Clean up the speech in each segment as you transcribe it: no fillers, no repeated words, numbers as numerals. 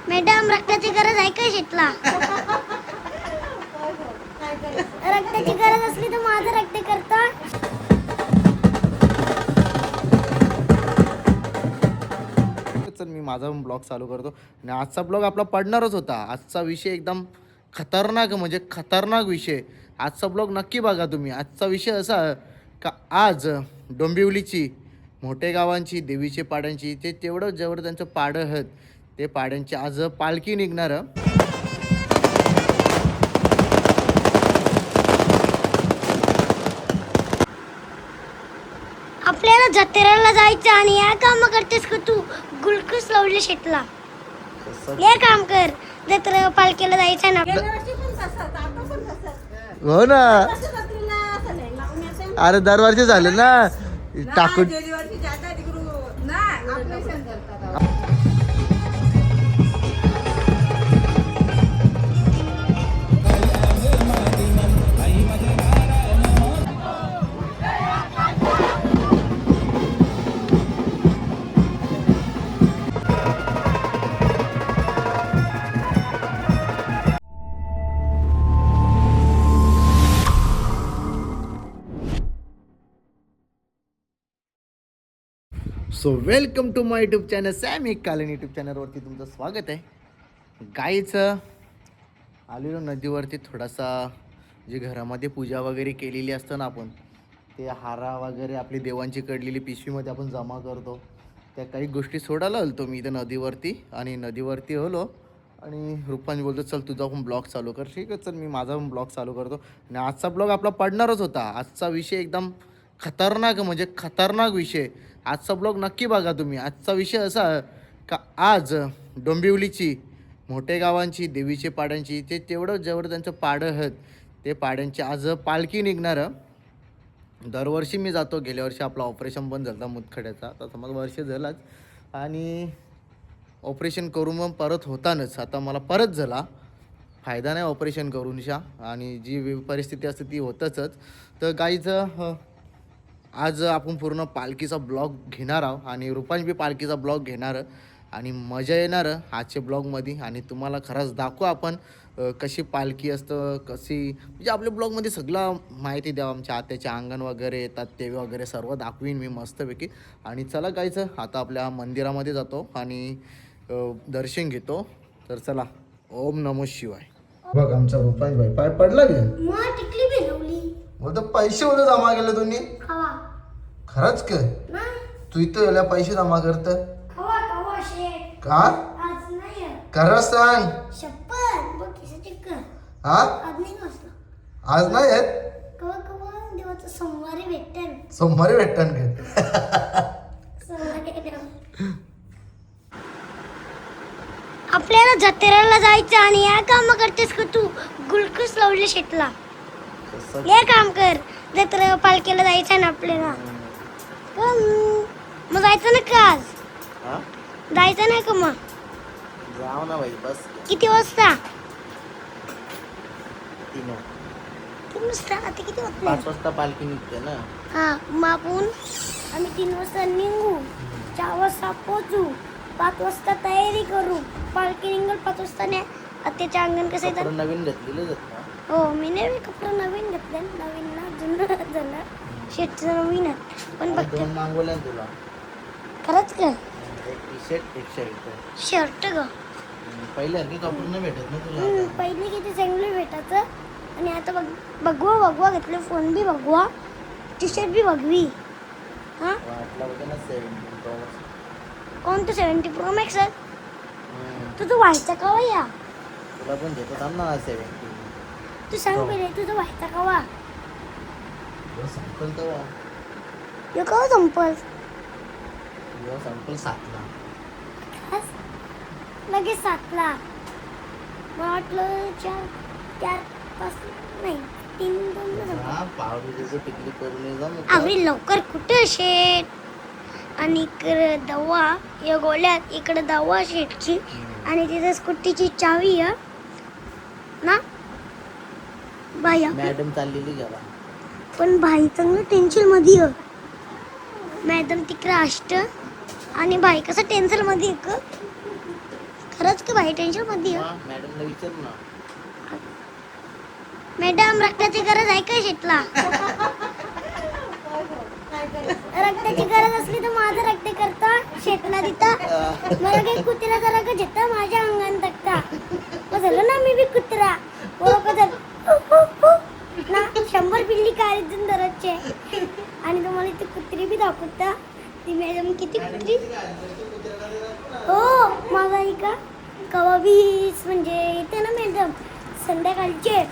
Madam रक्ताची गरज आहे का शेटला? रक्ताची गरज असली तर माझं रक्त करता. चल मी माझा ब्लॉग चालू करतो आणि आजचा ब्लॉग आपला पडणारच होता. आजचा विषय एकदम खतरनाक म्हणजे खतरनाक विषय. आजचा ब्लॉग नक्की बघा तुम्ही. आजचा विषय असा का आज डोंबिवलीची मोठे गावांची देवीचे पाड्यांची ते तेवढं जेवढं त्यांचं पाडं आहेत ते पाड्यांची आज पालखी निघणार. आपल्याला जत्रेला जायचं आणि या काम करतेस का तू? गुलकस लावले शेटला. हे काम कर. जत्रा पालखीला जायचं ना. हो ना. अरे दरवर्षी झाले ना टाकून. So welcome to my YouTube channel सॅम एक कालन यूट्यूब चॅनलवरती तुमचं स्वागत आहे. गाईचं आलेलो नदीवरती थोडासा जे घरामध्ये पूजा वगैरे केलेली असतं ना आपण ते हारा वगैरे आपली देवांची कडलेली पिशवीमध्ये आपण जमा करतो त्या काही गोष्टी सोडायला आलतो मी इथं नदीवरती. आणि नदीवरती आलो आणि रुपांनी बोलतो चल तुझा पण ब्लॉग चालू कर. ठीक आहे चल मी माझा पण ब्लॉग चालू करतो आणि आजचा ब्लॉग आपला पडणारच होता. आजचा विषय एकदम खतरनाक म्हणजे खतरनाक विषय. आजचा ब्लॉग नक्की बघा तुम्ही. आजचा विषय असा का आज डोंबिवलीची मोठे गावांची देवीचे पाड्यांची ते तेवढं जेवढं त्यांचं पाडं आहेत ते पाड्यांची आज पालखी निघणार. दरवर्षी मी जातो. गेल्या वर्षी आपला ऑपरेशन पण झाला मुतखड्याचा. आता समज वर्ष झालाच आणि ऑपरेशन करून मग परत होतानच. आता मला परत झाला. फायदा नाही ऑपरेशन करूनशा आणि जी परिस्थिती असते ती होतच. तर गाईचं आज आपण पूर्ण पालखीचा ब्लॉग घेणार आहोत आणि रुपांनी बी पालखीचा ब्लॉग घेणार आणि मजा येणार आजच्या ब्लॉगमध्ये. आणि तुम्हाला खरंच दाखवू आपण कशी पालखी असतं कशी म्हणजे आपल्या ब्लॉगमध्ये सगळं माहिती द्यावं. आमच्या आत्याचे अंगण वगैरे येतात ते वगैरे सर्व दाखवीन मी मस्तपैकी. आणि चला गायचं आता आपल्या मंदिरामध्ये जातो आणि दर्शन घेतो. तर चला ओम नमो शिवाय. बघ आमचा रुपाई भाई पाय पडला गे मग टिकली बनवली. मग तर पैसे होते जमा केले तुम्ही. खवा खरंच काय नाही. तू इथं याला पैसे जमा करत खवा खवा शेट. का आज नाही आहे. खरं सांग. शपथ बघ किती टिक्कर. हा आज नाही बसला. आज नाही आहेत. कवा कवा देवाचं सोमवारी भेटन. सोमवारी भेटतान काय सोमवारी देव. आपल्याला जत्रेला जायचं आणि या काम करतेस का तू? गुलकस लावले शेटला. हे काम कर. जत्रा पालखीला जायचं ना आपल्याला. मग जायचं ना का आज? जायचं नाही का मग? जाऊ ना भाई बस. किती वाजता? 3 वाजता. आता किती वाजता? 5 वाजता पालखी निघते ना. हा मग आपण आम्ही 3 वाजता निघू. 4 वाजता पोहोचू. 5 वाजता तयारी करू. पालखी निघल 5 वाजता. नाही आत्याचे अंगण कसं येतं? नवीन घेतलेले हो मी नवीन कपडे नवीन घेतले. नवीन ना जुनं झालं. शेटचं नवीन आहे पण बघ मागवल्या तुला. खरंच काय? एक टी शर्ट एक शर्ट. शर्ट ग पहिले हल्ली कपडे नाही भेटत ना तुला. पहिले किती चांगलं भेटायचं आणि आता भगवा घेतले. फोन बी भगवा. टी शर्ट बी भगवी. हा वाटला होतं ना 17 Pro. कोणतं 70 Pro Max आहे? तुझं व्हायचं का या? तुला पण घेतो थांब ना 17. तू सांग पहिले तुझं व्हायचं का वा? संपल तेव्हा यो का संपल? संपल 7ला. लगेच 7ला. मला वाटलं 4-5 नाही 3-2 पावडीचं टिकली करून ये जा. अरे लवकर कुठे शेट? आणि इकडे दवा या गोल्यात इकडे दवा शेटची आणि तिथे स्कूटीची चावी आहे ना बाई. मॅडम चाललेली घरा. पण भाई चांगलं टेन्शन मध्ये आहे. मॅडम तिकडे असतं आणि भाई कसं टेन्शन मध्ये आहे. खरंच की बाई टेन्शन मध्ये आहे. मॅडमला विचारू ना. मॅडम रक्ताची गरज आहे का शेटला? रक्ताची गरज असली तर माझं रक्त करता शेटला देता. मला काही कुत्र्याचा रक्त घेता माझ्या अंगान टाकता. मग झालं ना मी बी कुत्रा. ना 100 पिल्ली काढून दररोजचे. आणि तुम्हाला ती कुत्री बी दाखवता. ती मॅडम किती कुत्री हो माझा का कवा बीस म्हणजे येते ना मॅडम संध्याकाळचे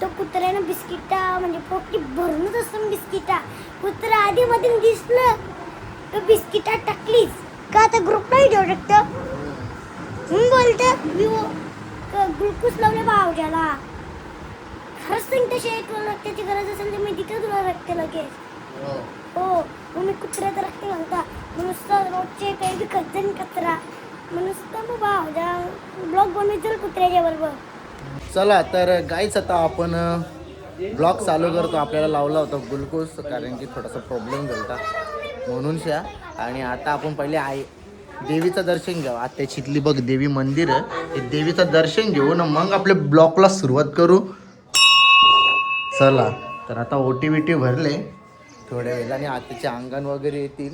तो कुत्र्यानं बिस्किटा म्हणजे पोटी भरूनच असतं बिस्किटा. कुत्रा आधी मध्ये दिसलं तर बिस्किटा टाकलीच का आता ग्रुप नाही ठेवू शकतं. बोलतं ग्लुकोज लावले भावजाला. खरंच सांगते शेट रक्ताची गरज असेल तर मी तिथं तुला रक्त लगेच. हो मग मी कुत्र्याचं रक्त घालता नुसतं रोजचे काही बी खर्चन कचरा नुसतं मग भावजा ब्लॉग बनवायचं कुत्र्याच्या बरोबर. चला तर गाईच आता आपण ब्लॉग चालू करतो. आपल्याला लावला होता ग्लुकोज कारण की थोडासा प्रॉब्लेम झाला म्हणून शा. आणि आता आपण पहिले देवीचं दर्शन घेऊ. आता त्याच्यातली बघ देवी मंदिर आहे. देवीचं दर्शन घेऊ ना मग आपल्या ब्लॉगला सुरुवात करू. चला तर आता ओटी भरले थोड्या वेळाने आताचे अंगण वगैरे येतील.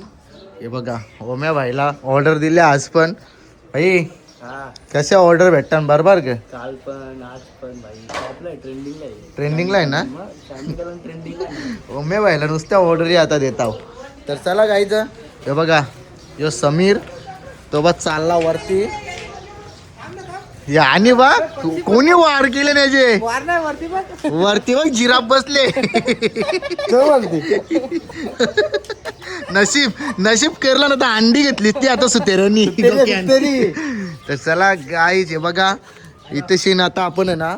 हे बघा ओम्या भाईला ऑर्डर दिले आज पण. भाई कशा ऑर्डर भेटतात बरोबर का? काल पण आज पण भाई ट्रेंडिंगला आहे ना. ओम्या भाईला नुसत्या ऑर्डरी आता देता. तर चला गायचं हे बघा यो समीर तो बघ चालला वरती. आणि बघ कोणी वार केले नाही जे वरती बघ जिराफ बसले. नशीब करला ना तर अंडी घेतली ती आता सुतेरांनी. तर चला गाईच हे बघा इथे शेण आता आपण आहे ना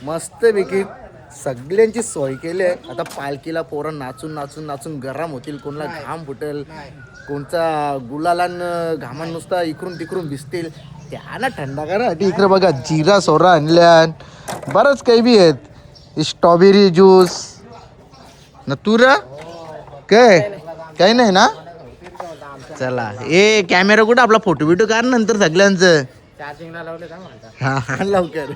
मस्तपैकी सगळ्यांची सोय केली आहे. आता पालखीला पोरं नाचून गरम होतील. कोणाला घाम फुटेल कोणचा गुलालान घामान नुसता इकडून तिकडून भिजतील त्यांना थंडा करा. इकडे बघा जिरा सोरा आणल्यान बरंच काही बी आहेत. स्ट्रॉबेरी ज्यूस ना तुरा काय काही नाही ना. चला ए कॅमेरा कुठं आपला फोटो बिटो काढ नंतर सगळ्यांचं. चार्जिंगला लावले का हा लवकर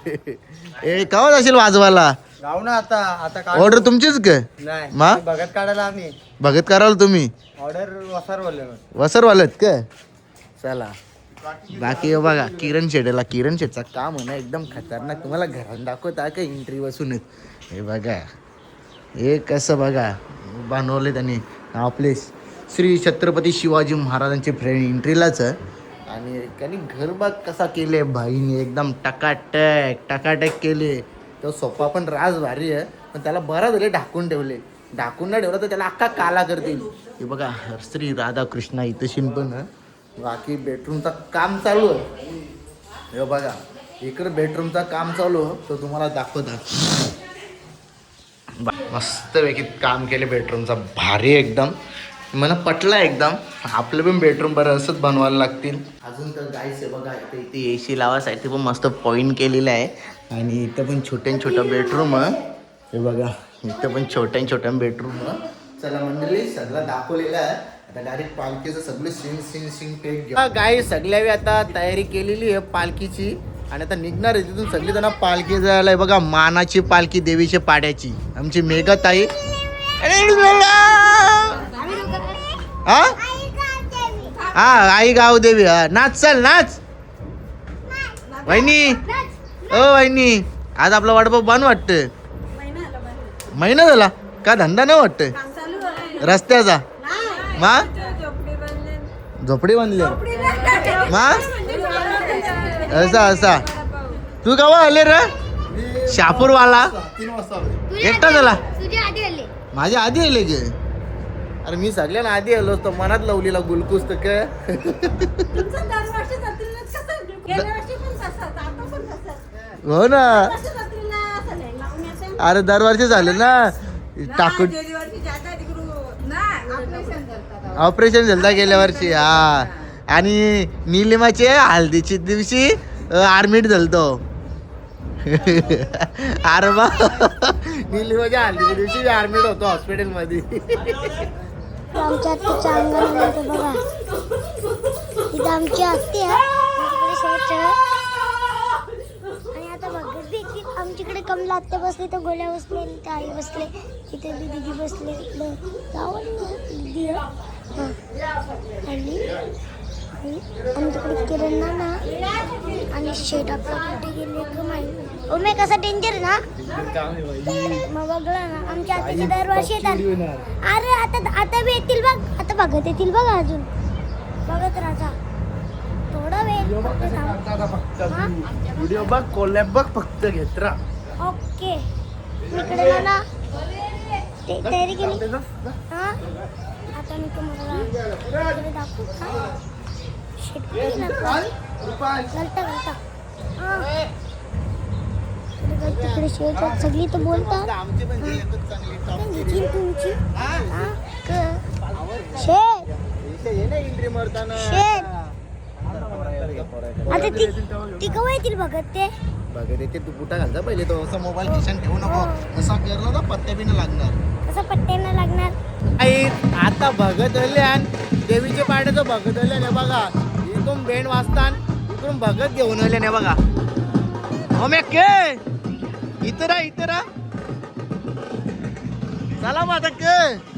ए कवा असेल वाजवायला गाव ना आता ऑर्डर तुमचीच का? नाही मा बघत काढायला आम्ही भगत कराल तुम्ही ऑर्डर वसरवले वसरवालत का? चला बाकी हे बघा किरण शेटचं काम आहे ना एकदम खतरनाक. तुम्हाला घरात दाखवता का एंट्री बसूनच. हे बघा हे कसं बघा बनवले त्यांनी आपले श्री छत्रपती शिवाजी महाराजांचे फ्रेंड एंट्रीलाच. आणि त्यांनी घर बाग कसा केले भाईने एकदम टकाटक केले. तो सोफा पण राज भारी आहे पण त्याला बरा झाले ढाकून ठेवले. ढाकून नाही ठेवलं तर त्याला अख्खा काला करतील. हे बघा श्री राधाकृष्ण इथं पण बाकी बेडरूमचं काम चालू आहे. हे बघा इकडं बेडरूमचं काम चालू तो तुम्हाला दाखवतात. मस्तपैकी काम केले बेडरूमचं भारी एकदम मला पटला एकदम. आपलं पण बेडरूम बरं असंच बनवायला लागतील. अजून तर गाईस आहे बघा इथे AC लावासाठी पण मस्त पॉईंट केलेलं आहे. आणि इथं पण छोटं बेडरूम आहे. हे बघा इथं पण छोटं बेडरूम आहे. चला मंडळी सगळं दाखवलेलं आहे. आता डायरेक्ट पालखीचं सगळं सीन टेक घ्या. गाई सगळ्यावी आता तयारी केलेली आहे पालखीची. आणि आता निघणार आहे तिथून सगळी जण पालखी जायला. बघा मानाची पालखी देवीच्या पाड्याची आमची मेघताई. हा आई गाव देवी. नाच चल नाच वहिनी. वहिनी आज आपला वडापाव बन वाटतं. महिना झाला का धंदा नाही वाटत रस्त्याचा. मा झोपडी बांधली मा असा तू केव्हा आले रे? शापूरवाला 3 वाजता एकटा झाला. माझ्या आधी आले गे. अरे मी सगळ्यांना आधी आलो असतो मनात लावलेला गुलकुस तर काय. हो ना अरे दरवर्षी झाले ना टाकून ऑपरेशन झालं गेल्या वर्षी. हा आणि निलिमाचे हल्दीच्या दिवशी आर्मीट झालतो. अरे बा निलिमाच्या हल्दीच्या दिवशी आर्मीट होतो हॉस्पिटलमध्ये. आमच्या आत्याच्या अंगणामध्ये बघा इथं आमची आत्या आमच्याकडे कमला आत्या बसले, तर गोल्या बसले, इथे आई बसले, इथे दीदी बसले, इकडं दीदी आणि आमच्याकडे किरण नाना आणि शेट आपला कुठे गेले का माहिती. ओ मी कसा डेंजर ना मग बघला ना आमच्या आत्याचे दरवर्षी येतात. अरे आता बी येतील बघ, आता बघत येतील बघ, अजून बघत राहा थोडा वेळ फक्त थांब. व्हिडिओ बघ, कोलॅब बघ, फक्त घेत राहा. ओके इकडे ना ते तयारी केली हा. आता मी तुम्हाला इकडे दाखवू का शेट घालता तिकडे शेट सगळी तर बोलतात तुमची शेट शेट. आता ती कवा येतील बघत ते बघत येते. तू कुठं घालता पहिले तो असा मोबाईल खिशान ठेवू नको. असा केला ना पत्ते बी नाही लागणार. कसं पट्ट्यांना लागणार. आई आता भगत हल्ले आणि देवीचे पाड्याचं भगत हल्ले नाही बघा. इकडून बेंड वाजतान इकडून भगत घेऊन आले नाही बघा. हो मी के इतर चला मग आता के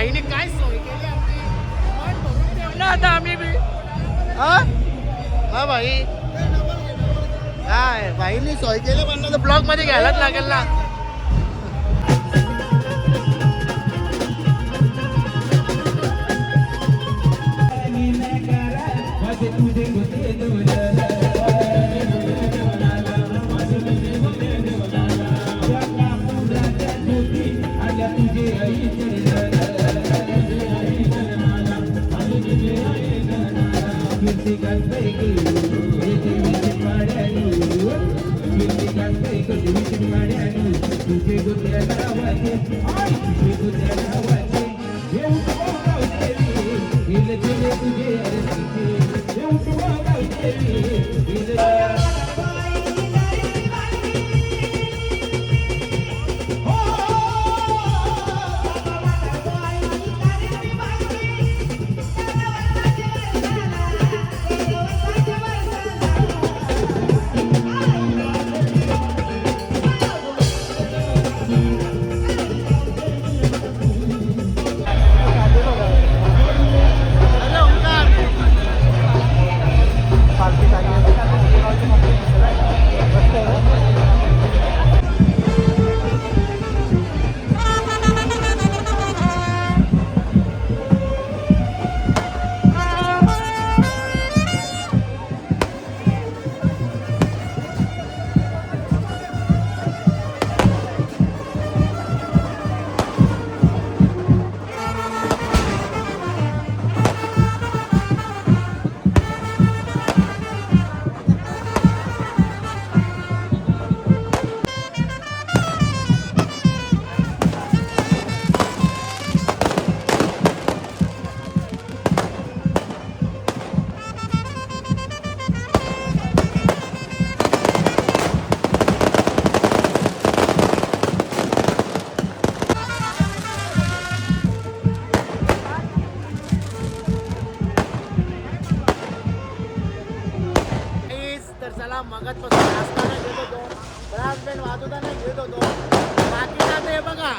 बाईने काय सोय केली आमची. मन भरून ठेवलं आता आम्ही बी. हा बाई काय बाईने सोय केली म्हणलं तर ब्लॉग मध्ये घ्यायलाच लागेल ना. तर चला मगाचपासून नाचताना घेत होतो, ब्रास बँड वाजवताना घेत होतो. बाकीचा ते बघा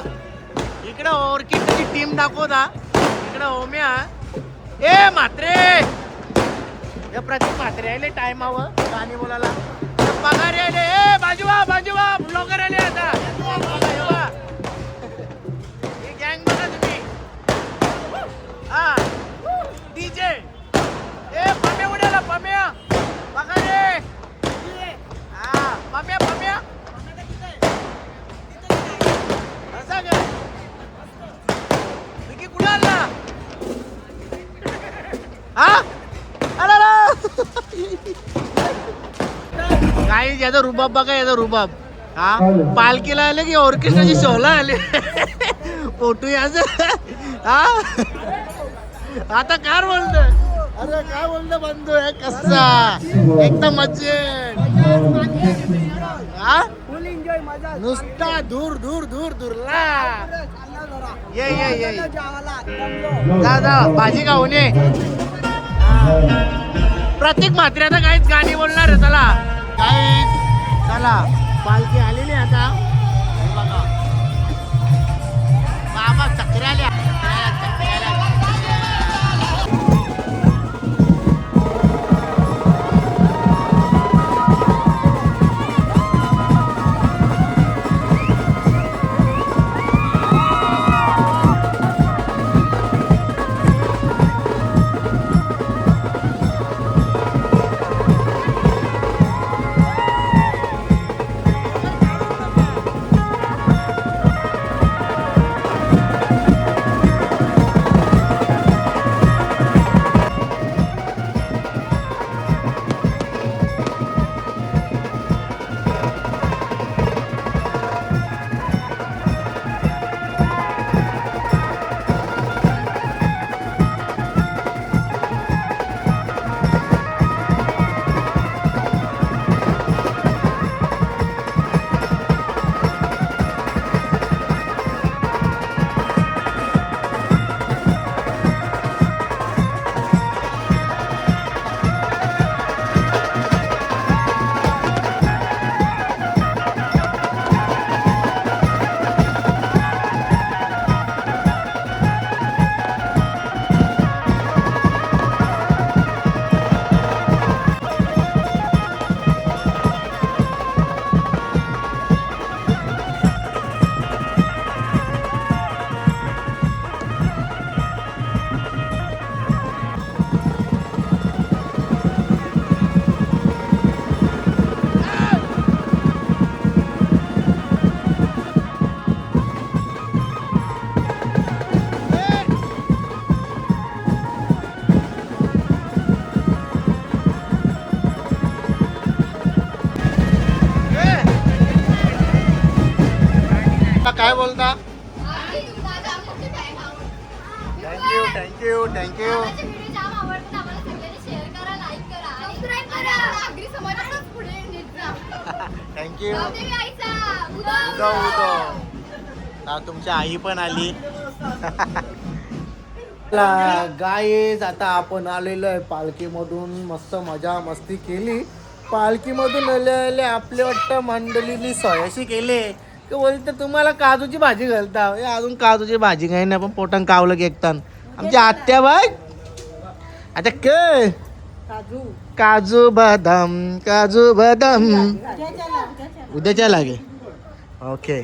इकडं ऑर्किडची टीम दाखवता, इकडं ओम्या ए म्हात्रे हे प्रतीक म्हात्रे आले टायमावर गाणी बोलायला. पगार आले ए बाजूवा बाजूवा ब्लॉगर आले आता. ही गँग बघा तुम्ही. हा डीजे ए पम्या उडाला पम्या पगार रे. हा पम्या पम्या असं ग विकी कुठं आला. हा काही याचा रुबाब बघा याचा रुबाब. हा पालखीला आले की ऑर्केस्ट्राची शोला आले फोटो याच. हा आता काय बोलतोय. अरे काय बोलतो बंधू आहे कसा एकदम मजेत. हा नुसता दूर दूर दूर दूरला ये ये ये जा जा भाजी खाऊन ये. प्रत्येक म्हात्रे आता काहीच गाणी बोलणार आहे. चला काही चला पालखी आलेली आता. हे बघा बाबा चक्र्या आल्या चक्र्या आल्या. काय बोलता? Thank you thank you thank you. थँक्यू. तुमची आई पण आली. गाईज आता आपण आलेलो आहे पालखीमधून. मस्त मजा मस्ती केली. पालखीमधून आले आपले वाटतं मंडळीनी सोयाशी केले की बोलते तुम्हाला काजूची भाजी घालता. अजून काजूची भाजी काही नाही पण पोटान कावलं गेकतान. आमची आत्या बाय आता के काजू बदाम उद्याच्या लागे. ओके.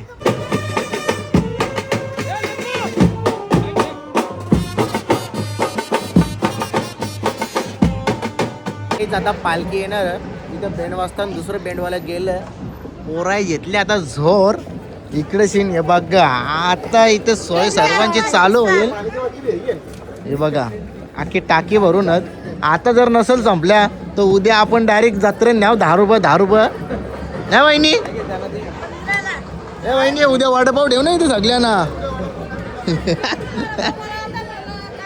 आता पालखी येणार इथं बेंड वाजता दुसरं बेंडवाला गेलं. पोराय घेतले आता झोर. इकडे सीन हे बघा. आता इथे सोय सर्वांची चालू होईल. हे बघा आखी टाकी भरूनच. आता जर नसेल संपल्या तर उद्या आपण डायरेक्ट जत्रेत न्याव. 10 रुपये नाही वहिनी. ए वहिनी उद्या वडापाव ठेव ना इथे सगळ्यांना.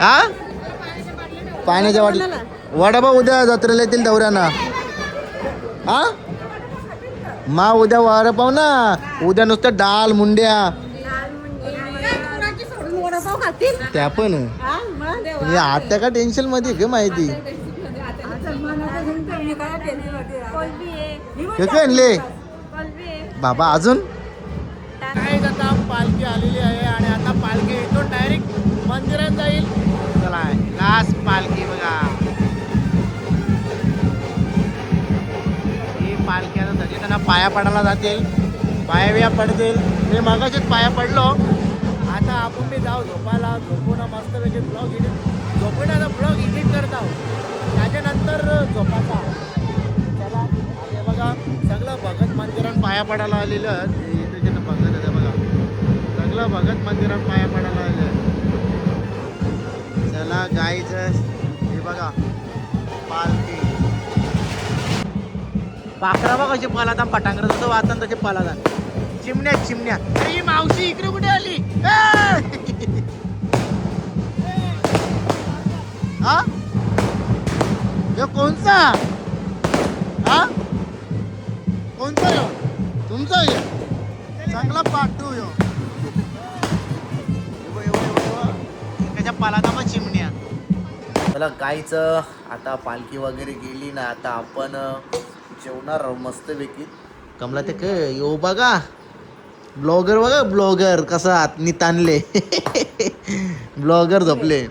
हा पाण्याच्या वाटल्या वडापाव उद्या जत्रेला येतील दौऱ्यांना. हा मा उद्या वडापाव ना. उद्या नुसतं डाल मुंड्या त्या पण. आता का टेन्शन मध्ये घे माहिती. आणले बाबा अजून काय. आता पालखी आलेली आहे आणि आता पालखी येतो डायरेक्ट मंदिरात जाईल. चला लास्ट पालखी बघा. ही पालखी आता सगळे त्यांना पाया पडायला जातील. पाया बिया पडतील. मी मगाशीच पाया पडलो. आता आपण बी जाऊ झोपायला. झोपून मस्तपैकी ब्लॉग एडिट झोपून आता ब्लॉग एडिट करत आहोत. त्याच्यानंतर झोपाचा. चला हे बघा सगळं भगत मंदिरात पाया पडायला आलेलं. इथे बघत आहे बघा. सगळं भगत मंदिरात पाया पडायला आलेलं. चला गाईचं हे बघा पालखी. पाखरा बघ कशी पलाता. पटांगरा जसं वाचन तसे पलाता. चिमण्या. अरे ही मावशी इकडे कुठे आली. हा हे कोणचा. हा कोणचा यो तुमचा यो चांगला पाठवू यो. त्याच्या पालाता मग चिमण्या. मला गाईचं आता पालखी वगैरे गेली ना. आता आपण जेवणार मस्तपैकी. कमला ते काय यो बघा ब्लॉगर बघा. ब्लॉगर कसा आतनी ताणले. ब्लॉगर झोपले.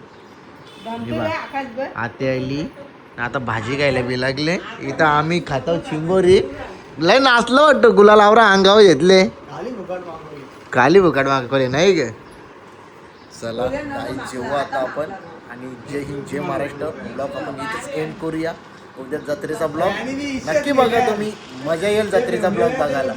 आते आली आता भाजी खायला बी लागले. इथं आम्ही खातो चिंगोरी. लय नाचलं वाटतं. गुलाल आवरा अंगावर घेतले. खाली भुकाट मागवले नाही ग. चला जेवू आता आपण. आणि जय हिंद जय महाराष्ट्र. ब्लॉग आपण इथेच एंड करूया. उद्या जत्रेचा ब्लॉग नक्की बघा तुम्ही. मजा येईल जत्रेचा ब्लॉग बघायला.